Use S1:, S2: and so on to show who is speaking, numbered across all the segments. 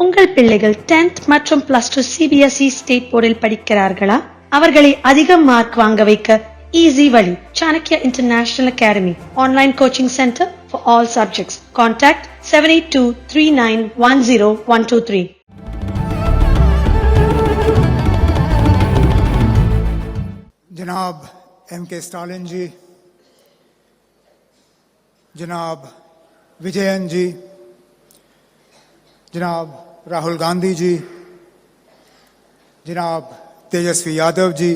S1: உங்கள் பிள்ளைகள் 10th மற்றும் +2 CBSE ஸ்டேட் போர்டில் படிக்கிறார்களா? அவர்களை அதிக மார்க் வாங்க வைக்க ஈஸி வழி. Chanakyaa International Academy online coaching center for all subjects. Contact 7823910123.
S2: जनाब M.K. स्टालिन जी, जनाब विजयन जी, जनाब राहुल गांधी जी, जनाब तेजस्वी यादव जी,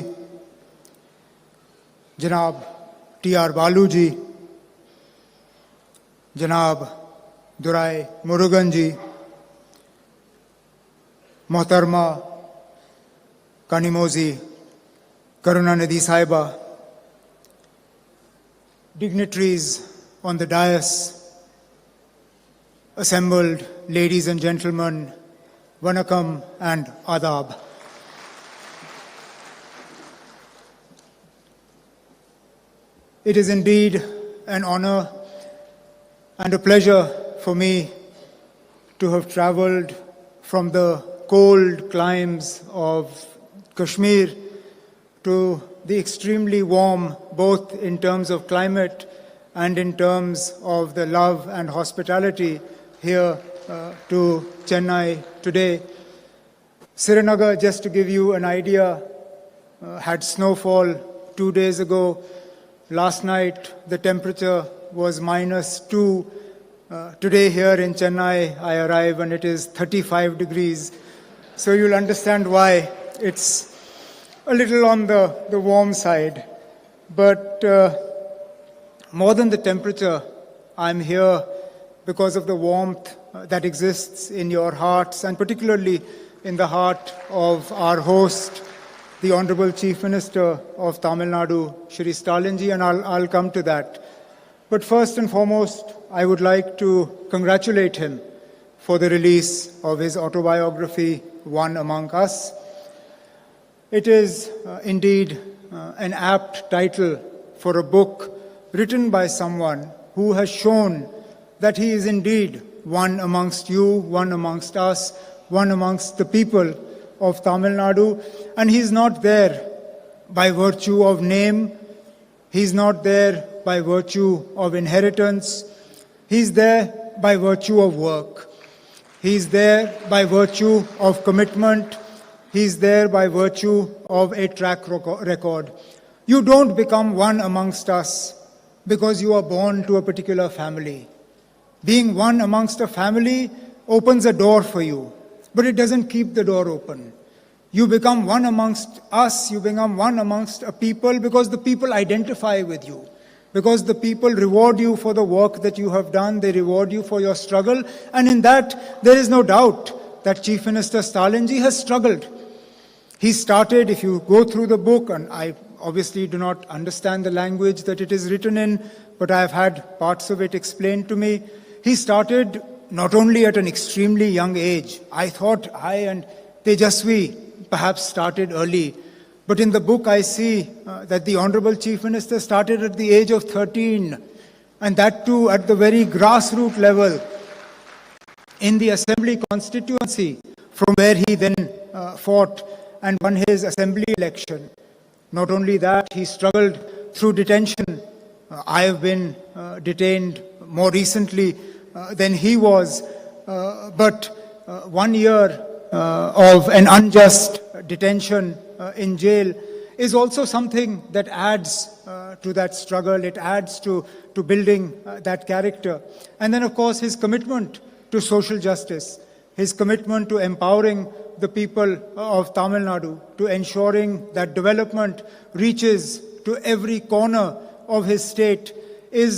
S2: जनाब T.R. बालू जी, जनाब दुराई मुरुगन जी, मोहतरमा कानिमोजी Karunanidhi Saiba, dignitaries on the dais, assembled ladies and gentlemen, Vanakkam and Adab. It is indeed an honor and a pleasure for me to have travelled from the cold climes of Kashmir to the extremely warm, both in terms of climate and in terms of the love and hospitality here to Chennai today. Srinagar, just to give you an idea, had snowfall 2 days ago. Last night the temperature was -2. Today here in Chennai I arrive and it is 35 degrees. So you'll understand why it's a little on the warm side. But more than the temperature, I'm here because of the warmth that exists in your hearts, and particularly in the heart of our host, the Honorable Chief Minister of Tamil Nadu, Shri Stalin ji, and I'll come to that. But first and foremost, I would like to congratulate him for the release of his autobiography, One Among Us. It is indeed an apt title for a book written by someone who has shown that he is indeed one amongst you, one amongst us, one amongst the people of Tamil Nadu. And he's not there by virtue of name, he's not there by virtue of inheritance, he's there by virtue of work, he's there by virtue of commitment, he's there by virtue of a track record. You don't become one amongst us because you are born to a particular family. Being one amongst a family opens a door for you, but it doesn't keep the door open. You become one amongst us, you become one amongst a people because the people identify with you, because the people reward you for the work that you have done, they reward you for your struggle, and in that there is no doubt that Chief Minister Stalin ji has struggled. He started, if you go through the book, and I obviously do not understand the language that it is written in, but I have had parts of it explained to me. He started not only at an extremely young age. I thought I and Tejasvi perhaps started early. But in the book I see that the Honorable Chief Minister started at the age of 13, and that too at the very grassroots level in the Assembly constituency, from where he then fought and won his assembly election. Not only that, he struggled through detention. I have been detained more recently than he was, but 1 year of an unjust detention in jail is also something that adds to that struggle, it adds to building that character. And then of course his commitment to social justice, his commitment to empowering the people of Tamil Nadu, to ensuring that development reaches to every corner of his state is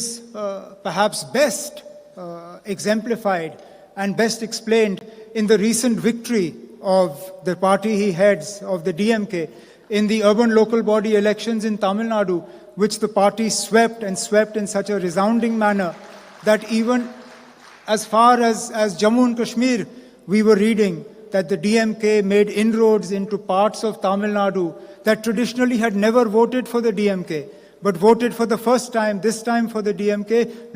S2: perhaps best exemplified and best explained in the recent victory of the party he heads, of the DMK, in the urban local body elections in Tamil Nadu, which the party swept and swept in such a resounding manner that even as far as Jammu and Kashmir, we were reading that the DMK made inroads into parts of Tamil Nadu that traditionally had never voted for the DMK, but voted for the first time, this time for the DMK,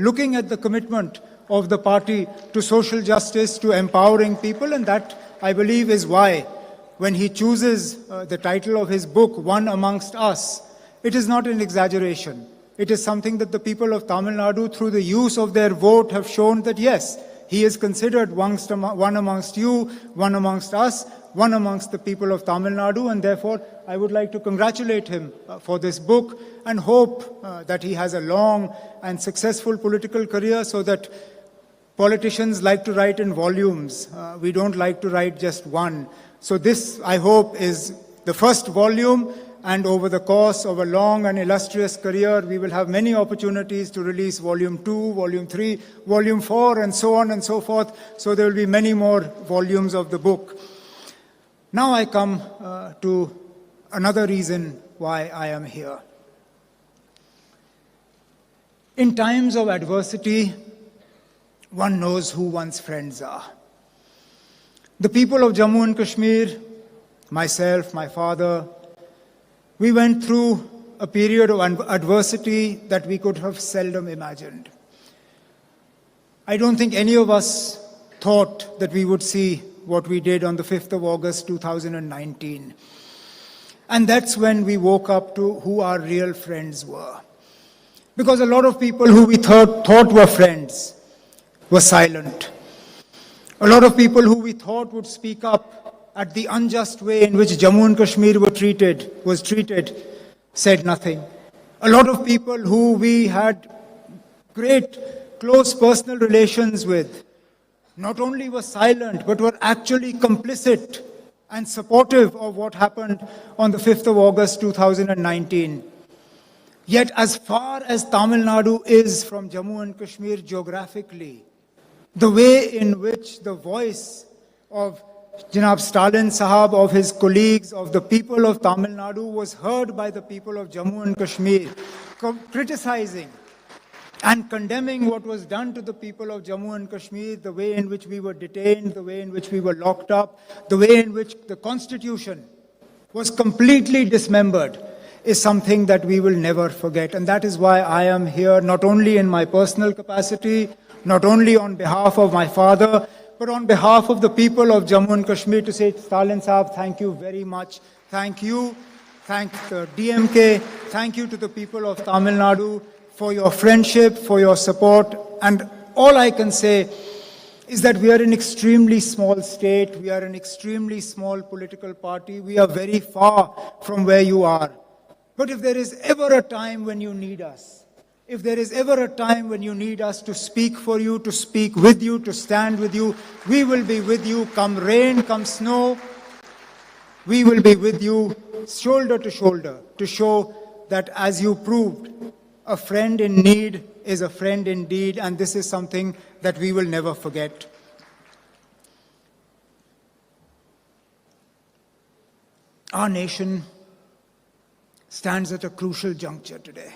S2: looking at the commitment of the party to social justice, to empowering people, and that, I believe, is why when he chooses the title of his book, One Amongst Us, it is not an exaggeration. It is something that the people of Tamil Nadu, through the use of their vote, have shown that yes, he is considered one amongst you, one amongst us, one amongst the people of Tamil Nadu, and therefore I would like to congratulate him for this book and hope that he has a long and successful political career, so that politicians like to write in volumes. We don't like to write just one. So this, I hope, is the first volume, and over the course of a long and illustrious career, we will have many opportunities to release volume 2, volume 3, volume 4, and so on and so forth. So there will be many more volumes of the book. Now I come to another reason why I am here. In times of adversity, one knows who one's friends are. The people of Jammu and Kashmir, myself, my father, we went through a period of adversity that we could have seldom imagined. I don't think any of us thought that we would see what we did on the 5th of August 2019. And that's when we woke up to who our real friends were. Because a lot of people who we thought were friends were silent. A lot of people who we thought would speak up at the unjust way in which Jammu and Kashmir was treated, said nothing. A lot of people who we had great, close personal relations with, not only were silent, but were actually complicit and supportive of what happened on the 5th of August 2019. Yet as far as Tamil Nadu is from Jammu and Kashmir geographically, the way in which the voice of Janab Stalin Sahab, of his colleagues, of the people of Tamil Nadu was heard by the people of Jammu and Kashmir, criticizing and condemning what was done to the people of Jammu and Kashmir, the way in which we were detained, the way in which we were locked up, the way in which the constitution was completely dismembered, is something that we will never forget. And that is why I am here, not only in my personal capacity, not only on behalf of my father, but on behalf of the people of Jammu and Kashmir, to say, Stalin Sahab, thank you very much. Thank you. Thank the DMK. Thank you to the people of Tamil Nadu for your friendship, for your support. And all I can say is that we are an extremely small state. We are an extremely small political party. We are very far from where you are. But if there is ever a time when you need us, if there is ever a time when you need us to speak for you, to speak with you, to stand with you, we will be with you, come rain, come snow. We will be with you, shoulder to shoulder, to show that, as you proved, a friend in need is a friend indeed, and this is something that we will never forget. Our nation stands at a crucial juncture today.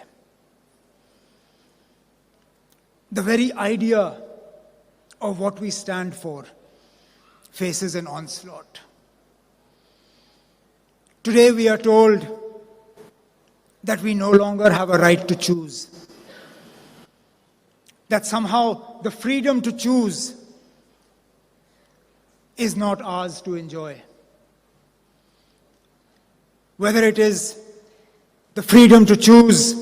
S2: The very idea of what we stand for faces an onslaught. Today we are told that we no longer have a right to choose. That somehow the freedom to choose is not ours to enjoy. Whether it is the freedom to choose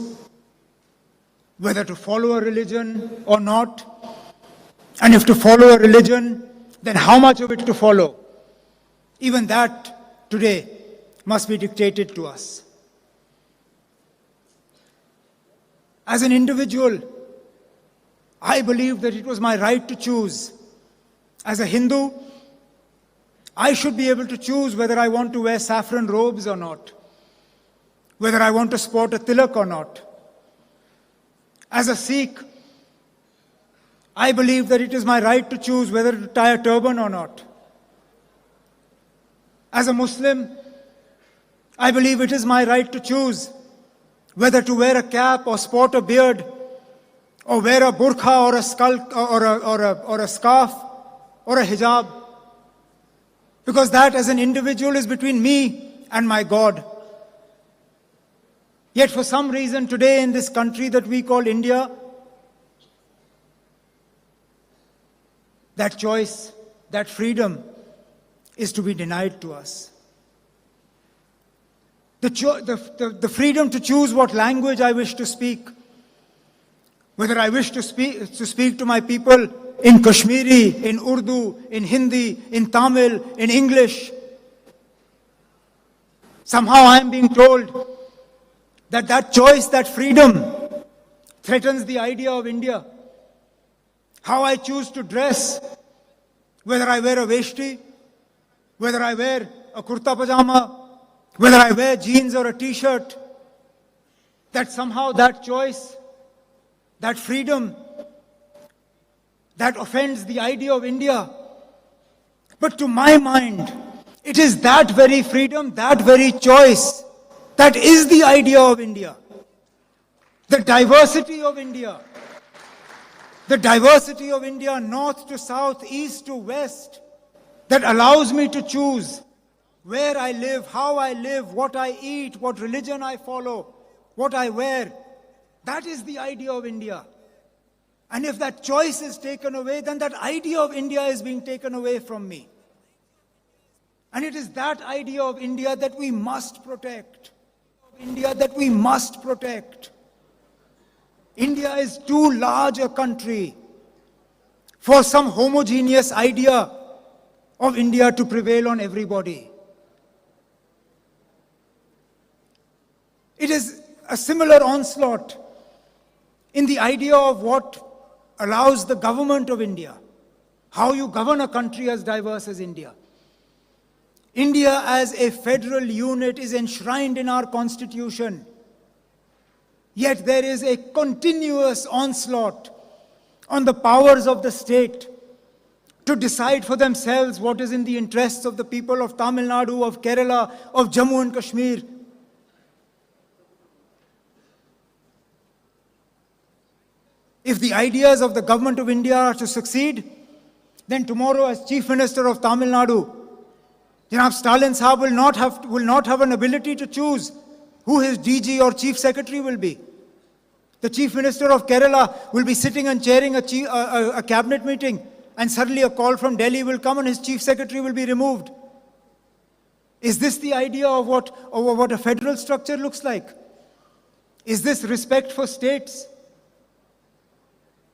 S2: whether to follow a religion or not, and if to follow a religion, then how much of it to follow. Even that today must be dictated to us. As an individual, I believe that it was my right to choose. As a Hindu, I should be able to choose whether I want to wear saffron robes or not, whether I want to sport a tilak or not. As a Sikh, I believe that it is my right to choose whether to tie a turban or not. As a Muslim, I believe it is my right to choose whether to wear a cap or sport a beard, or wear a burqa or a or a scarf or a hijab. Because that, as an individual, is between me and my God. Yet for some reason today in this country that we call India, that choice, that freedom is to be denied to us. The freedom to choose what language I wish to speak, whether I wish to speak to my people in Kashmiri, in Urdu, in Hindi, in Tamil, in English. Somehow I am being told that that choice, that freedom threatens the idea of India. How I choose to dress, whether I wear a veshti, whether I wear a kurta pajama, whether I wear jeans or a t-shirt, that somehow that choice, that freedom, that offends the idea of India. But to my mind, it is that very freedom, that very choice, that is the idea of India. The diversity of India. The diversity of India, north to south, east to west, that allows me to choose where I live, how I live, what I eat, what religion I follow, what I wear. That is the idea of India. And if that choice is taken away, then that idea of India is being taken away from me. And it is that idea of India that we must protect. India that we must protect. India is too large a country for some homogeneous idea of India to prevail on everybody. It is a similar onslaught in the idea of what allows the government of India, how you govern a country as diverse as India. India as a federal unit is enshrined in our constitution. Yet there is a continuous onslaught on the powers of the state to decide for themselves what is in the interests of the people of Tamil Nadu, of Kerala, of Jammu and Kashmir. If the ideas of the government of India are to succeed, then tomorrow as Chief Minister of Tamil Nadu, Janab Stalin Sahab will not have an ability to choose who his DG or Chief Secretary will be. The Chief Minister of Kerala will be sitting and chairing a cabinet meeting, and suddenly a call from Delhi will come and his Chief Secretary will be removed. Is this the idea of what a federal structure looks like? Is this respect for states?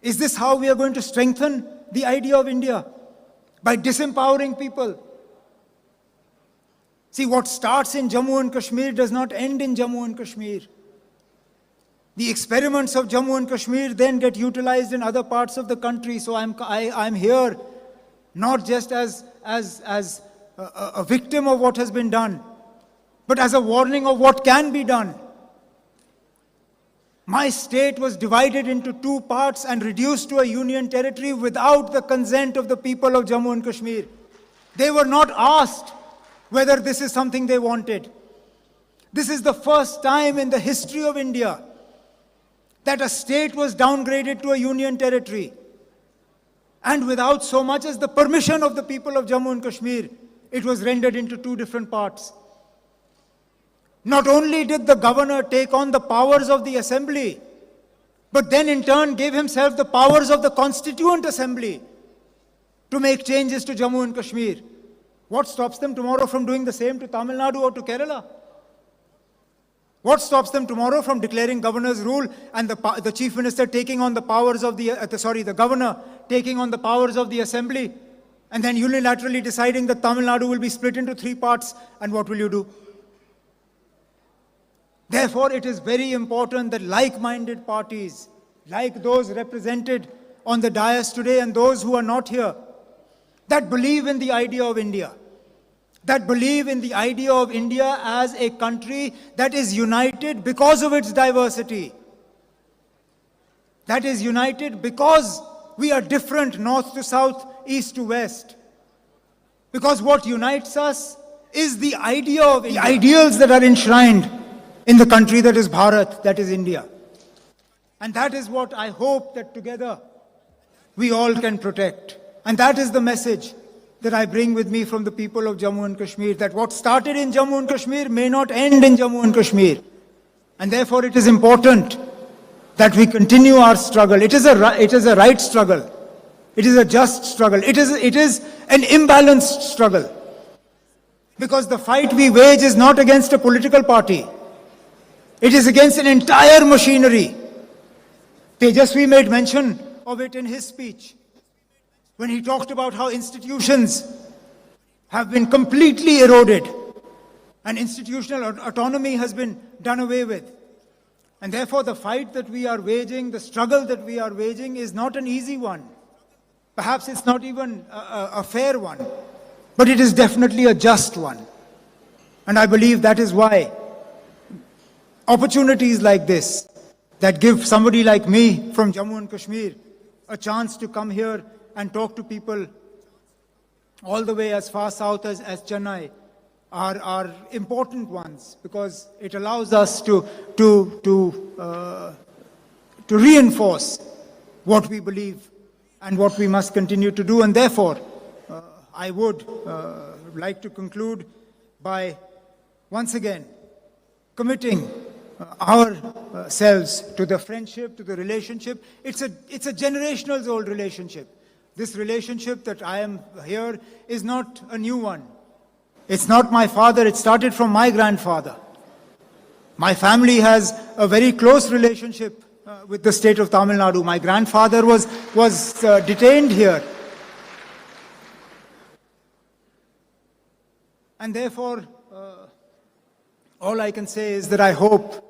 S2: Is this how we are going to strengthen the idea of India? By disempowering people? See, what starts in Jammu and Kashmir does not end in Jammu and Kashmir. The experiments of Jammu and Kashmir then get utilized in other parts of the country. So I'm here not just as a victim of what has been done, but as a warning of what can be done. My state was divided into two parts and reduced to a union territory without the consent of the people of Jammu and Kashmir. They were not asked whether this is something they wanted. This is the first time in the history of India that a state was downgraded to a union territory, and without so much as the permission of the people of Jammu and Kashmir, it was rendered into two different parts. Not only did the governor take on the powers of the assembly, but then in turn gave himself the powers of the constituent assembly to make changes to Jammu and Kashmir. What stops them tomorrow from doing the same to Tamil Nadu or to Kerala? What stops them tomorrow from declaring governor's rule and the chief minister taking on the powers of the governor taking on the powers of the assembly, and then unilaterally deciding that Tamil Nadu will be split into three parts, and what will you do? Therefore, it is very important that like-minded parties, like those represented on the dais today and those who are not here, that believe in the idea of India, that believe in the idea of India as a country that is united because of its diversity, that is united because we are different north to south, east to west. Because what unites us is the idea of the ideals that are enshrined in the country that is Bharat, that is India. And that is what I hope that together we all can protect. And that is the message that I bring with me from the people of Jammu and Kashmir, that what started in Jammu and Kashmir may not end in Jammu and Kashmir. And therefore it is important that we continue our struggle. It is a right struggle. It is a just struggle. It is an imbalanced struggle. Because the fight we wage is not against a political party. It is against an entire machinery. Tejasvi made mention of it in his speech when he talked about how institutions have been completely eroded and institutional autonomy has been done away with. And therefore the fight that we are waging, the struggle that we are waging is not an easy one. Perhaps it's not even a fair one, but it is definitely a just one. And I believe that is why opportunities like this that give somebody like me from Jammu and Kashmir a chance to come here and talk to people all the way as far south as Chennai are important ones, because it allows us to reinforce what we believe and what we must continue to do. And therefore, I would like to conclude by once again committing ourselves to the friendship, to the relationship. It's a generational old relationship. This relationship that I am here is not a new one. It's not my father, it started from my grandfather. My family has a very close relationship with the state of Tamil Nadu. My grandfather was detained here. And therefore, all I can say is that I hope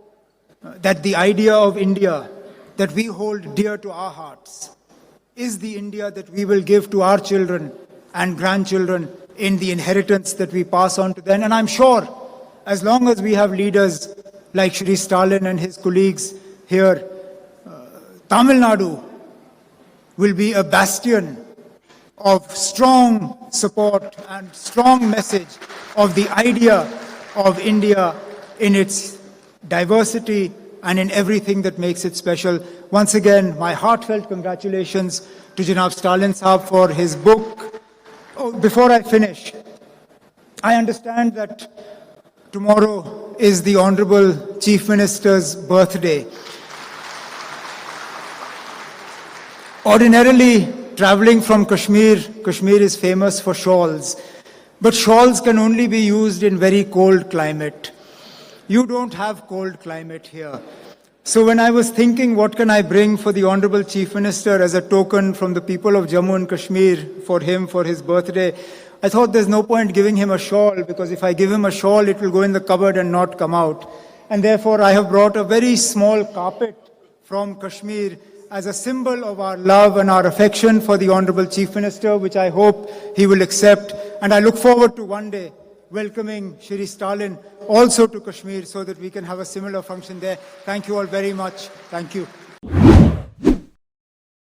S2: that the idea of India that we hold dear to our hearts is the India that we will give to our children and grandchildren in the inheritance that we pass on to them. And I'm sure as long as we have leaders like Shri Stalin and his colleagues here, Tamil Nadu will be a bastion of strong support and strong message of the idea of India in its diversity and in everything that makes it special. Once again, my heartfelt congratulations to Janab Stalin Saab for his book. Oh, before I finish, I understand that tomorrow is the Honorable Chief Minister's birthday. Ordinarily, traveling from Kashmir is famous for shawls. But shawls can only be used in very cold climate. You don't have cold climate here. So when I was thinking what can I bring for the Honorable Chief Minister as a token from the people of Jammu and Kashmir for him, for his birthday, I thought there's no point giving him a shawl, because if I give him a shawl, it will go in the cupboard and not come out. And therefore I have brought a very small carpet from Kashmir as a symbol of our love and our affection for the Honorable Chief Minister, which I hope he will accept. And I look forward to one day welcoming Shri Stalin also to Kashmir so that we can have a similar function there. Thank you all very much. Thank you.